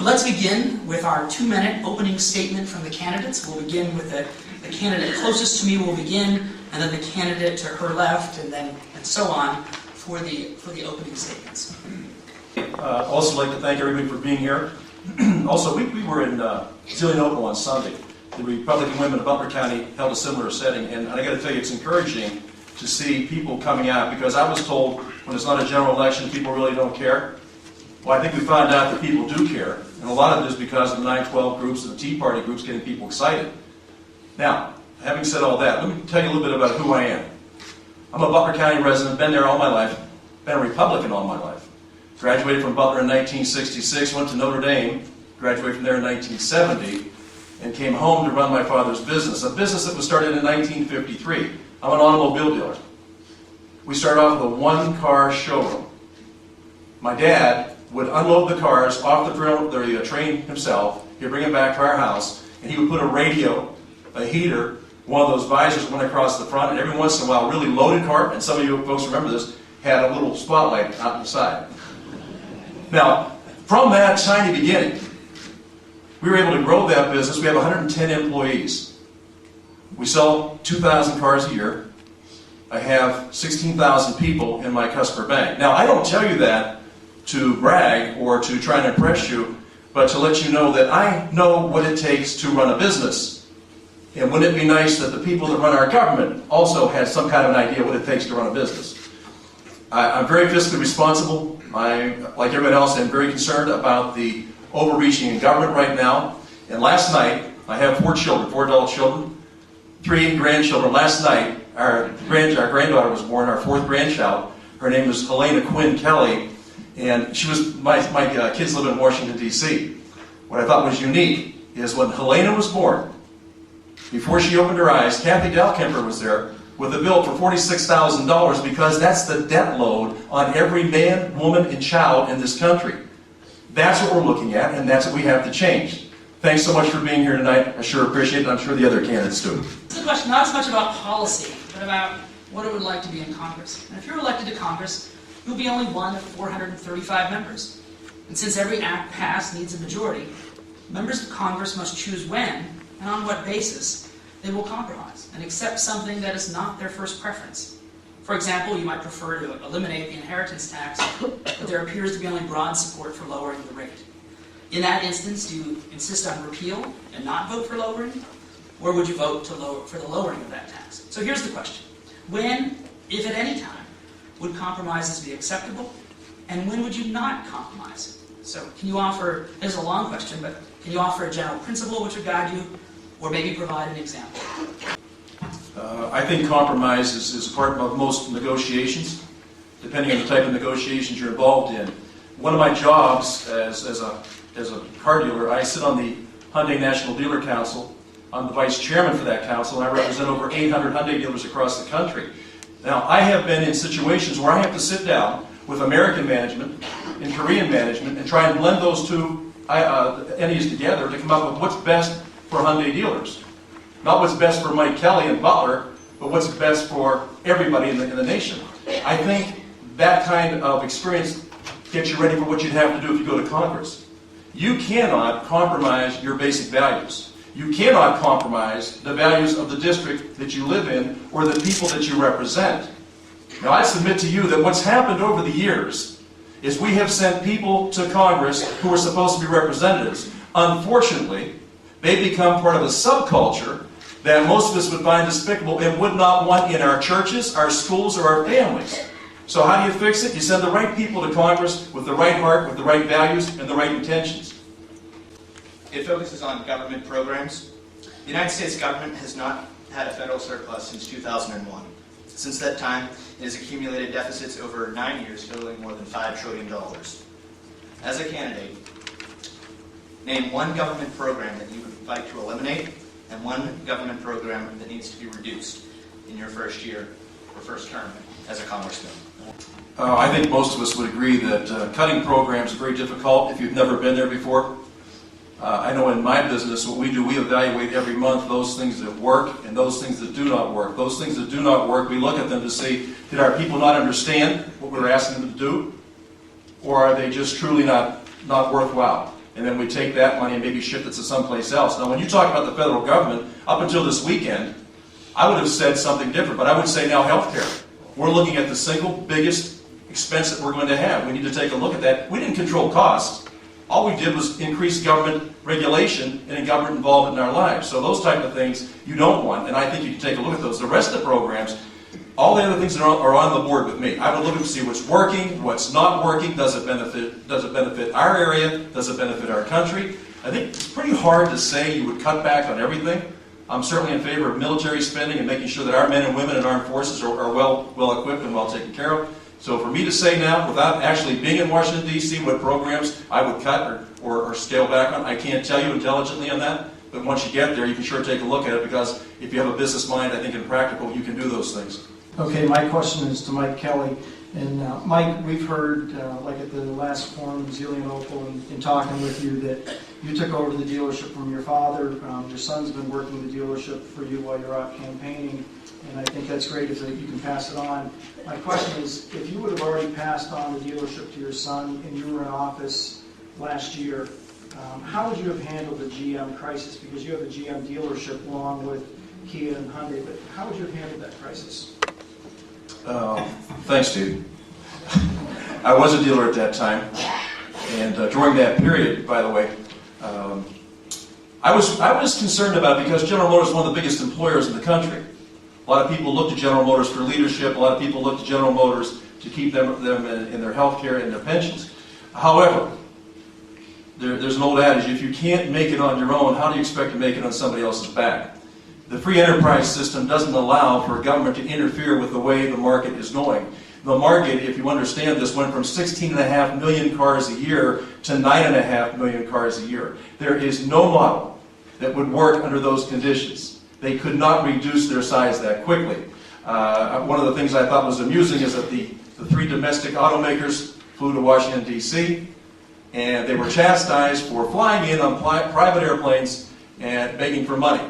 Let's begin with our 2-minute opening statement from the candidates. We'll begin with the candidate closest to me will begin, and then the candidate to her left, and so on for the opening statements. Also like to thank everybody for being here. Also, we were in Zelienople on Sunday. The Republican women of Butler County held a similar setting, and I got to tell you, it's encouraging to see people coming out, because I was told when it's not a general election, people really don't care. Well, I think we found out that people do care, and a lot of it is because of the 9/12 groups and the Tea Party groups getting people excited. Now, having said all that, let me tell you a little bit about who I am. I'm a Butler County resident, been there all my life, been a Republican all my life. Graduated from Butler in 1966, went to Notre Dame, graduated from there in 1970, and came home to run my father's business, a business that was started in 1953. I'm an automobile dealer. We started off with a one-car showroom. My dad would unload the cars off the train himself. He'd bring them back to our house, and he would put a radio, a heater, one of those visors went across the front, and every once in a while, a really loaded car, and some of you folks remember this, had a little spotlight out the side. Now, from that tiny beginning, we were able to grow that business. We have 110 employees. We sell 2,000 cars a year. I have 16,000 people in my customer bank. Now, I don't tell you that to brag or to try and impress you, but to let you know that I know what it takes to run a business. And wouldn't it be nice that the people that run our government also had some kind of an idea what it takes to run a business? I'm very fiscally responsible. I, like everyone else, am very concerned about the overreaching in government right now. And last night, I have 4 children, 4 adult children, 3 grandchildren. Last night, our granddaughter was born, our 4th grandchild. Her name is Helena Quinn Kelly, and she was my kids live in Washington, D.C. What I thought was unique is when Helena was born, before she opened her eyes, Kathy Dalkemper was there with a bill for $46,000 because that's the debt load on every man, woman, and child in this country. That's what we're looking at, and that's what we have to change. Thanks so much for being here tonight. I sure appreciate it, and I'm sure the other candidates do. This is a question not as much about policy, but about what it would like to be in Congress. And if you're elected to Congress, you'll be only one of 435 members. And since every act passed needs a majority, members of Congress must choose when and on what basis they will compromise and accept something that is not their first preference. For example, you might prefer to eliminate the inheritance tax, but there appears to be only broad support for lowering the rate. In that instance, do you insist on repeal and not vote for lowering? Or would you vote for the lowering of that tax? So here's the question. When, if at any time, would compromises be acceptable? And when would you not compromise? So can you offer, this is a long question, but can you offer a general principle which would guide you, or maybe provide an example? I think compromise is part of most negotiations, depending on the type of negotiations you're involved in. One of my jobs as a car dealer, I sit on the Hyundai National Dealer Council. I'm the vice chairman for that council, and I represent over 800 Hyundai dealers across the country. Now, I have been in situations where I have to sit down with American management and Korean management and try and blend those two entities together to come up with what's best for Hyundai dealers. Not what's best for Mike Kelly and Butler, but what's best for everybody in the nation. I think that kind of experience gets you ready for what you'd have to do if you go to Congress. You cannot compromise your basic values. You cannot compromise the values of the district that you live in or the people that you represent. Now, I submit to you that what's happened over the years is we have sent people to Congress who are supposed to be representatives. Unfortunately, they become part of a subculture that most of us would find despicable and would not want in our churches, our schools, or our families. So how do you fix it? You send the right people to Congress with the right heart, with the right values, and the right intentions. It focuses on government programs. The United States government has not had a federal surplus since 2001. Since that time, it has accumulated deficits over 9 years totaling more than $5 trillion. As a candidate, name one government program that you would like to eliminate and one government program that needs to be reduced in your first year or first term as a congressman. I think most of us would agree that cutting programs is very difficult if you've never been there before. I know in my business what we do, we evaluate every month those things that work and those things that do not work. Those things that do not work, we look at them to see, did our people not understand what we're asking them to do? Or are they just truly not worthwhile? and then we take that money and maybe shift it to someplace else. Now, when you talk about the federal government, up until this weekend, I would have said something different, but I would say now healthcare. We're looking at the single biggest expense that we're going to have. We need to take a look at that. We didn't control costs. All we did was increase government regulation and government involvement in our lives. So those type of things you don't want, and I think you can take a look at those. The rest of the programs, all the other things that are on the board with me. I would look to see what's working, what's not working. Does it benefit our area? Does it benefit our country? I think it's pretty hard to say you would cut back on everything. I'm certainly in favor of military spending and making sure that our men and women in armed forces are well equipped and well taken care of. So for me to say now, without actually being in Washington, D.C., what programs I would cut or scale back on, I can't tell you intelligently on that. But once you get there, you can sure take a look at it, because if you have a business mind, I think in practical, you can do those things. Okay, my question is to Mike Kelly. And Mike, we've heard, like at the last forum in Zelienople, in talking with you, that you took over the dealership from your father. Your son's been working the dealership for you while you're out campaigning, and I think that's great if you can pass it on. My question is, if you would have already passed on the dealership to your son and you were in office last year, how would you have handled the GM crisis? Because you have a GM dealership along with Kia and Hyundai, but how would you have handled that crisis? Thanks, Steve. I was a dealer at that time, and during that period, by the way, I was concerned about it because General Motors is one of the biggest employers in the country. A lot of people look to General Motors for leadership. A lot of people look to General Motors to keep them in their health care and their pensions. However, there's an old adage: if you can't make it on your own, how do you expect to make it on somebody else's back? The free enterprise system doesn't allow for government to interfere with the way the market is going. The market, if you understand this, went from 16.5 million cars a year to 9.5 million cars a year. There is no model that would work under those conditions. They could not reduce their size that quickly. One of the things I thought was amusing is that the three domestic automakers flew to Washington, D.C., and they were chastised for flying in on private airplanes and begging for money.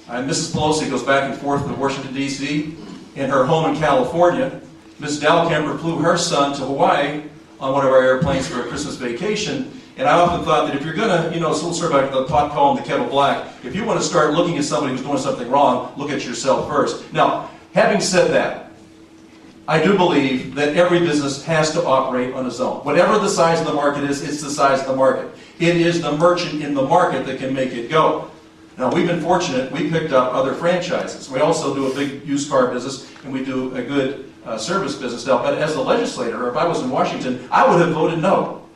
And Mrs. Pelosi goes back and forth to Washington, D.C. In her home in California. Ms. Dahlkemper flew her son to Hawaii on one of our airplanes for a Christmas vacation. And I often thought that if you're going to, it's a little sort of like the pot calling the kettle black. If you want to start looking at somebody who's doing something wrong, look at yourself first. Now, having said that, I do believe that every business has to operate on its own. Whatever the size of the market is, it's the size of the market. It is the merchant in the market that can make it go. Now, we've been fortunate. We picked up other franchises. We also do a big used car business, and we do a good service business now. But as a legislator, or if I was in Washington, I would have voted no.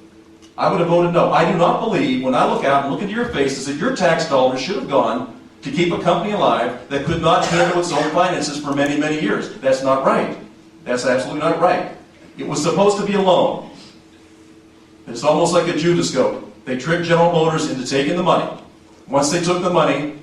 I would have voted no. I do not believe, when I look out and look into your faces, that your tax dollars should have gone to keep a company alive that could not handle its own finances for many, many years. That's not right. That's absolutely not right. It was supposed to be a loan. It's almost like a Judas goat. They tricked General Motors into taking the money. Once they took the money,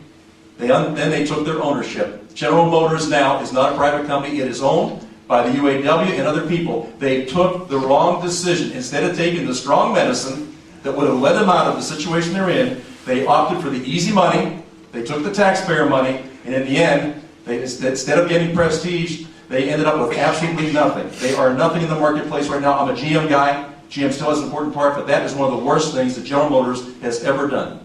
then they took their ownership. General Motors now is not a private company. It is owned by the UAW and other people. They took the wrong decision. Instead of taking the strong medicine that would have led them out of the situation they're in, they opted for the easy money. They took the taxpayer money, and in the end, instead of getting prestige, they ended up with absolutely nothing. They are nothing in the marketplace right now. I'm a GM guy. GM still has an important part, but that is one of the worst things that General Motors has ever done.